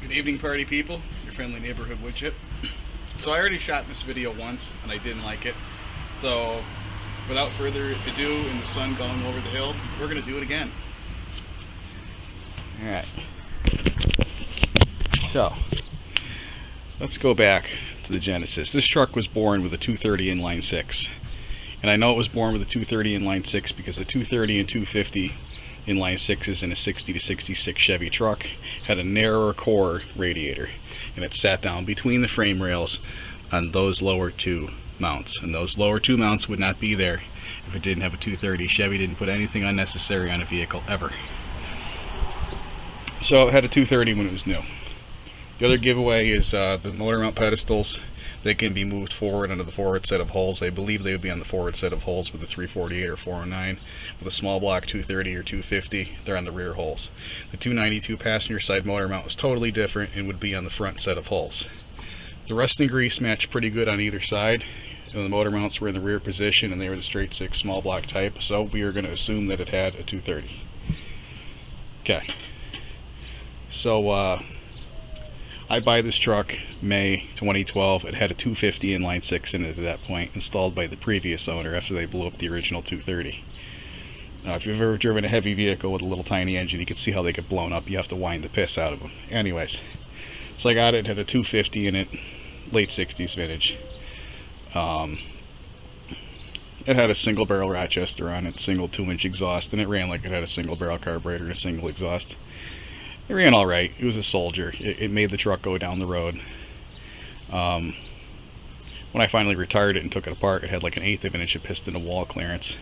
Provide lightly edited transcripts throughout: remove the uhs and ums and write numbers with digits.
Good evening, party people. Your friendly neighborhood wood chip. So I already shot this video once and I didn't like it. So without further ado, in the sun going over the hill, we're going to do it again. Alright. So let's go back to the genesis. This truck was born with a 230 inline 6. And I know it was born with a 230 inline 6 because the 230 and 250 inline 6s in a 60 to 66 Chevy truck had a narrower core radiator, and it sat down between the frame rails on those lower two mounts, and those lower two mounts would not be there if it didn't have a 230. Chevy didn't put anything unnecessary on a vehicle ever. So it had a 230 when it was new. The other giveaway is the motor mount pedestals. They can be moved forward onto the forward set of holes. I believe they would be on the forward set of holes with a 348 or 409. With a small block 230 or 250, they're on the rear holes. The 292 passenger side motor mount was totally different and would be on the front set of holes. The rust and grease matched pretty good on either side. And the motor mounts were in the rear position and they were the straight 6 small block type, so we are going to assume that it had a 230. Okay. So, I buy this truck May 2012. It had a 250 inline 6 in it at that point, installed by the previous owner after they blew up the original 230. If you've ever driven a heavy vehicle with a little tiny engine, you can see how they get blown up. You have to wind the piss out of them. Anyways, so I got it. It had a 250 in it, late 60s vintage. It had a single barrel Rochester on it, single 2-inch exhaust, and it ran like it had a single barrel carburetor and a single exhaust. It ran all right. It was a Soldier. It made the truck go down the road. When I finally retired it and took it apart, it had like an 1/8 of an inch of piston to wall clearance.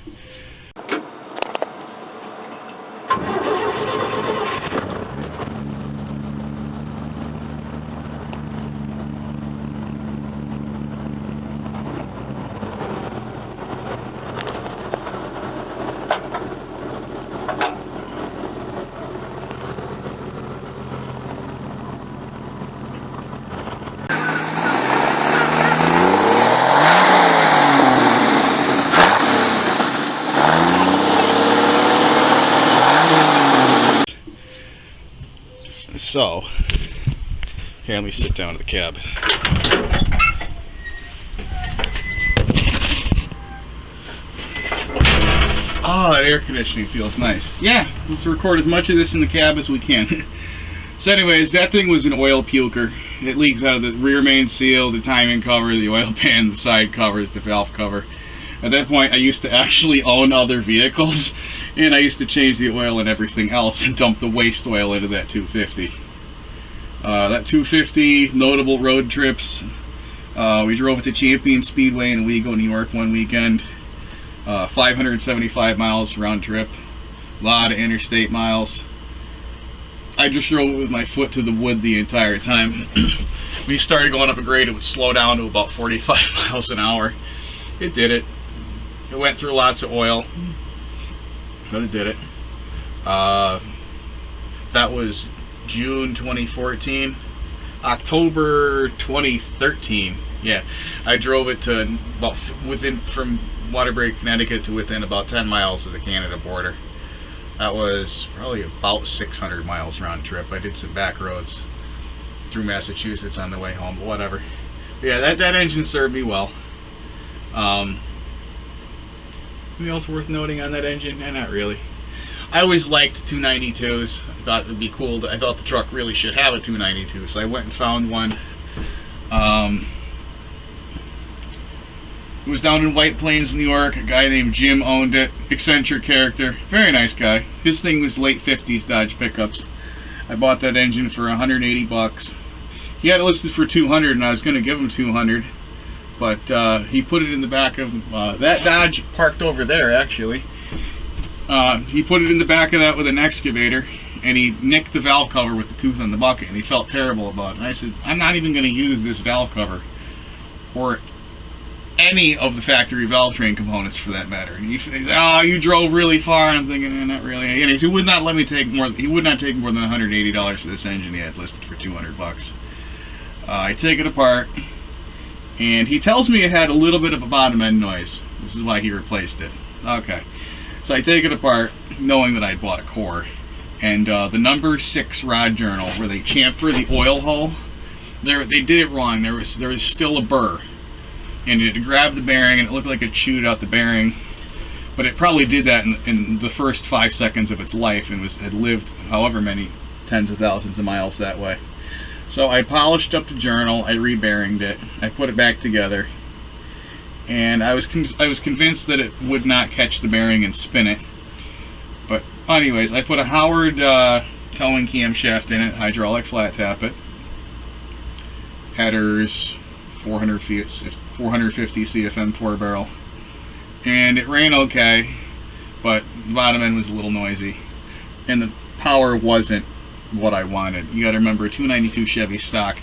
So, here, let me sit down in the cab. Oh, that air conditioning feels nice. Yeah, let's record as much of this in the cab as we can. So anyways, that thing was an oil puker. It leaks out of the rear main seal, the timing cover, the oil pan, the side covers, the valve cover. At that point, I used to actually own other vehicles, and I used to change the oil and everything else and dump the waste oil into that 250. That 250, notable road trips. We drove at the Champion Speedway in Owego, New York one weekend. 575 miles round trip. A lot of interstate miles. I just drove it with my foot to the wood the entire time. When you started going up a grade, it would slow down to about 45 miles an hour. It did it. It went through lots of oil, but it did it. That was June 2014. October 2013. Yeah, I drove it to about from Waterbury, Connecticut to within about 10 miles of the Canada border. That was probably about 600 miles round trip. I did some back roads through Massachusetts on the way home, but whatever. But yeah, that engine served me well. Anything else worth noting on that engine? Not really. I always liked 292s. I thought it would be cool. I thought the truck really should have a 292, so I went and found one. It was down in White Plains, New York. A guy named Jim owned it. Eccentric character. Very nice guy. His thing was late 50s Dodge pickups. I bought that engine for 180 bucks. He had it listed for 200, and I was going to give him 200. But he put it in the back of that Dodge parked over there, actually. He put it in the back of that with an excavator, and he nicked the valve cover with the tooth on the bucket, and he felt terrible about it. And I said, I'm not even going to use this valve cover, or any of the factory valve train components for that matter. And he said, oh, you drove really far. I'm thinking, not really. And he would not let me take more. He would not take more than $180 for this engine he had listed for 200 bucks. I take it apart, and he tells me it had a little bit of a bottom end noise. This is why he replaced it. Okay. So I take it apart, knowing that I bought a core. And the number 6 rod journal, where they chamfer the oil hole, they did it wrong. There was still a burr, and it grabbed the bearing, and it looked like it chewed out the bearing. But it probably did that in the first 5 seconds of its life, and had lived however many tens of thousands of miles that way. So I polished up the journal, I re-bearinged it, I put it back together, and I was convinced that it would not catch the bearing and spin it. But anyways, I put a Howard towing camshaft in it, hydraulic flat tappet, headers, 450 CFM 4-barrel, and it ran okay, but the bottom end was a little noisy, and the power wasn't what I wanted. You got to remember, a 292 Chevy stock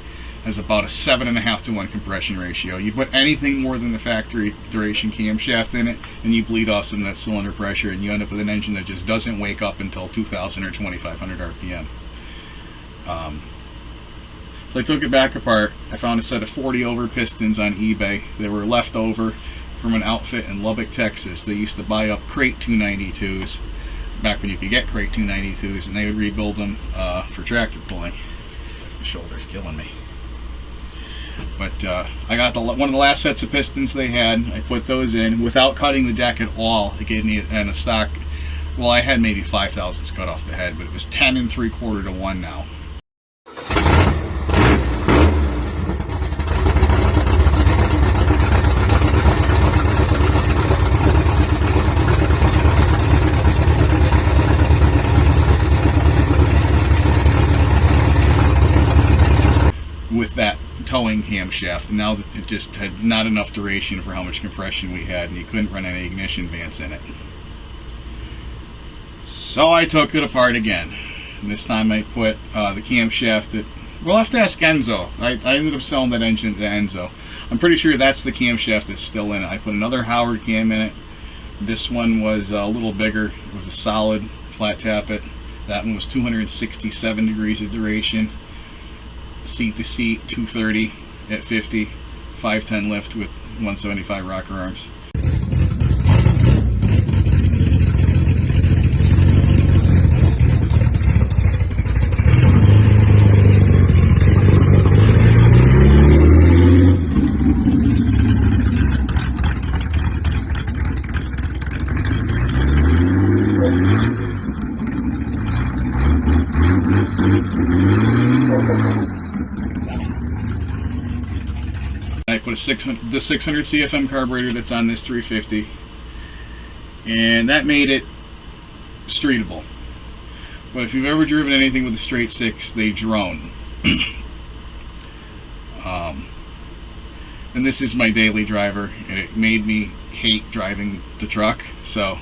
has about a 7.5 to 1 compression ratio. You put anything more than the factory duration camshaft in it, and you bleed off some of that cylinder pressure, and you end up with an engine that just doesn't wake up until 2,000 or 2,500 RPM. So I took it back apart. I found a set of 40 over pistons on eBay. They were left over from an outfit in Lubbock, Texas. They used to buy up crate 292s back when you could get crate 292s, and they would rebuild them for tractor pulling. The shoulder's killing me. But I got one of the last sets of pistons they had. I put those in without cutting the deck at all. It gave me a stock. Well, I had maybe 5 thousandths cut off the head, but it was 10 3/4 to 1 now. With that towing camshaft, and now it just had not enough duration for how much compression we had, and you couldn't run any ignition vents in it. So I took it apart again, and this time I put the camshaft that, we'll have to ask Enzo. I ended up selling that engine to Enzo. I'm pretty sure that's the camshaft that's still in it. I put another Howard cam in it. This one was a little bigger. It was a solid flat tappet. That one was 267 degrees of duration. Seat to seat, 230 at 50, 510 lift with 175 rocker arms. I put the 600 CFM carburetor that's on this 350, and that made it streetable. But if you've ever driven anything with a straight 6, they drone. And this is my daily driver, and it made me hate driving the truck, so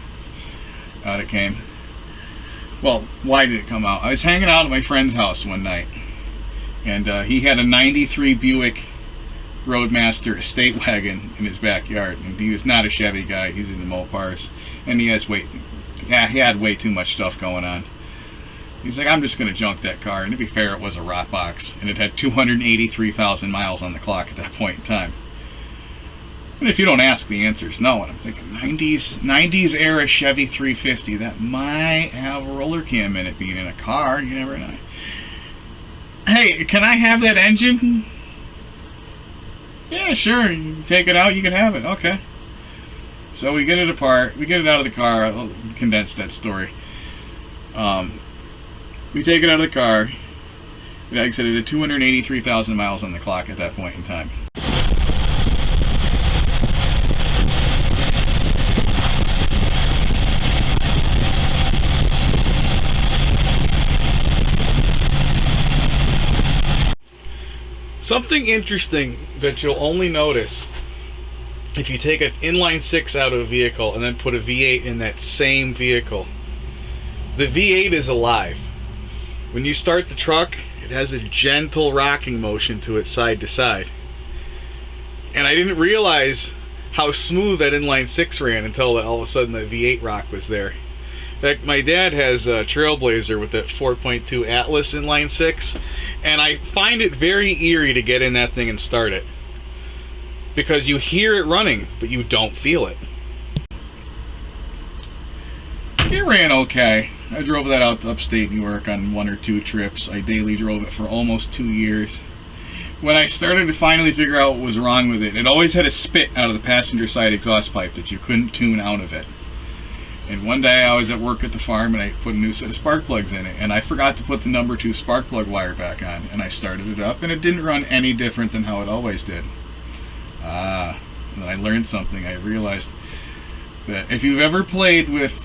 out it came. Well, why did it come out? I was hanging out at my friend's house one night, and he had a 93 Buick Roadmaster estate wagon in his backyard, and he was not a Chevy guy. He's into Mopars, and he had way too much stuff going on. He's like, I'm just going to junk that car. And to be fair, it was a rot box, and it had 283,000 miles on the clock at that point in time. And if you don't ask, the answer is no. And I'm thinking 90s era Chevy 350 that might have a roller cam in it, being in a car. You never know. Hey, can I have that engine? Yeah, sure. You take it out, you can have it. Okay. So we get it apart. We get it out of the car. I'll condense that story. We take it out of the car. Like I said, it had 283,000 miles on the clock at that point in time. Something interesting that you'll only notice if you take an inline 6 out of a vehicle and then put a V8 in that same vehicle. The V8 is alive. When you start the truck, it has a gentle rocking motion to it side to side. And I didn't realize how smooth that inline 6 ran until all of a sudden the V8 rock was there. In fact, my dad has a Trailblazer with that 4.2 Atlas inline 6, and I find it very eerie to get in that thing and start it. Because you hear it running, but you don't feel it. It ran okay. I drove that out to upstate New York on 1 or 2 trips. I daily drove it for almost 2 years. When I started to finally figure out what was wrong with it, it always had a spit out of the passenger side exhaust pipe that you couldn't tune out of it. And one day I was at work at the farm and I put a new set of spark plugs in it, and I forgot to put the number 2 spark plug wire back on, and I started it up and it didn't run any different than how it always did. And I learned something. I realized that if you've ever played with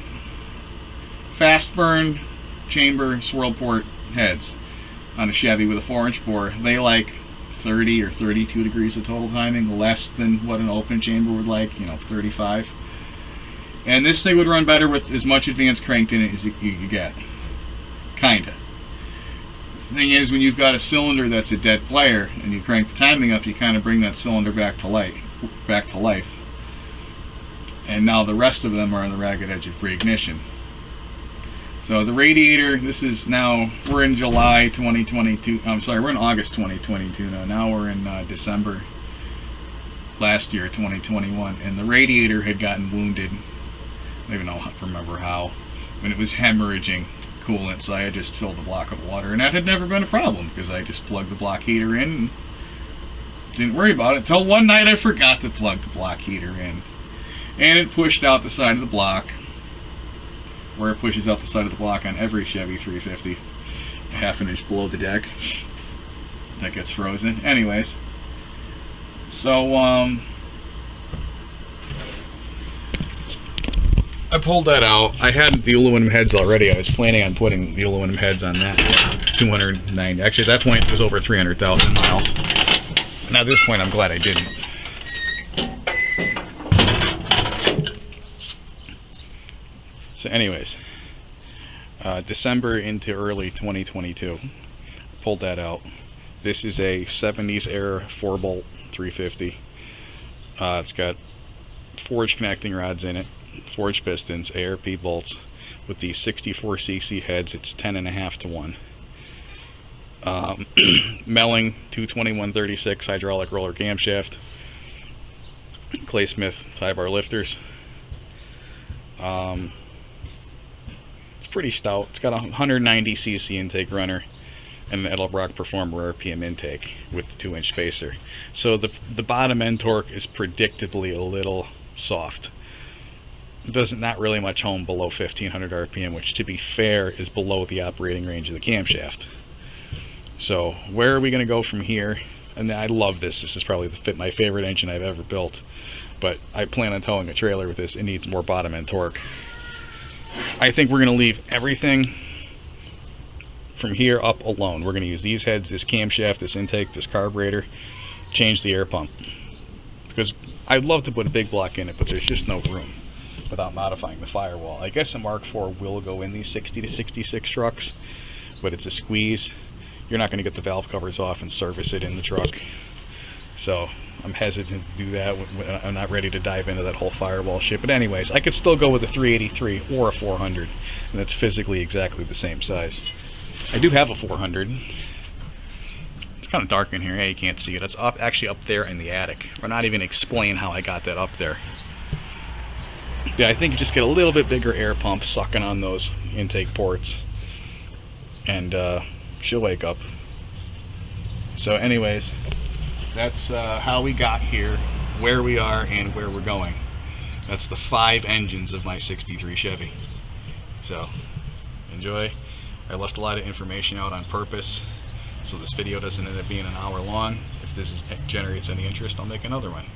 fast burn chamber swirl port heads on a Chevy with a 4-inch bore, they like 30 or 32 degrees of total timing, less than what an open chamber would like, 35. And this thing would run better with as much advanced cranked in it as you get. Kinda. The thing is, when you've got a cylinder that's a dead player and you crank the timing up, you kind of bring that cylinder back to life. And now the rest of them are on the ragged edge of reignition. So the radiator, this is now, we're in July 2022, I'm sorry, we're in August 2022 now. Now we're in December last year, 2021, and the radiator had gotten wounded. I don't even remember how, when it was hemorrhaging coolant, so I had just filled the block with water, and that had never been a problem because I just plugged the block heater in and didn't worry about it until one night I forgot to plug the block heater in, and it pushed out the side of the block, where it pushes out the side of the block on every Chevy 350, a half an inch below the deck. That gets frozen. Anyways, so I pulled that out. I had the aluminum heads already. I was planning on putting the aluminum heads on that 290. Actually, at that point, it was over 300,000 miles. And at this point, I'm glad I didn't. So anyways, December into early 2022, pulled that out. This is a 70s era 4-bolt 350. It's got forged connecting rods in it, forged pistons, ARP bolts. With the 64cc heads, it's 10.5 to 1. Melling 221/36 hydraulic roller camshaft. Clay Smith tie bar lifters. It's pretty stout. It's got a 190cc intake runner and an Edelbrock Performer RPM intake with the 2-inch spacer. So the bottom end torque is predictably a little soft. It doesn't not really much home below 1500 RPM, which to be fair is below the operating range of the camshaft. So where are we going to go from here? And I love this. This is probably my favorite engine I've ever built. But I plan on towing a trailer with this. It needs more bottom end torque. I think we're going to leave everything from here up alone. We're going to use these heads, this camshaft, this intake, this carburetor, change the air pump. Because I'd love to put a big block in it, but there's just no room without modifying the firewall. I guess a Mark IV will go in these 60 to 66 trucks, but it's a squeeze. You're not going to get the valve covers off and service it in the truck. So I'm hesitant to do that. I'm not ready to dive into that whole firewall shit. But anyways, I could still go with a 383 or a 400, and it's physically exactly the same size. I do have a 400. It's kind of dark in here. Hey, you can't see it. It's actually up there in the attic. I'll not even explain how I got that up there. Yeah, I think you just get a little bit bigger air pump sucking on those intake ports, and she'll wake up. So anyways, that's how we got here, where we are, and where we're going. That's the 5 engines of my 63 Chevy. So enjoy. I left a lot of information out on purpose, so this video doesn't end up being an hour long. If this generates any interest, I'll make another one.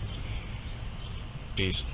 Peace.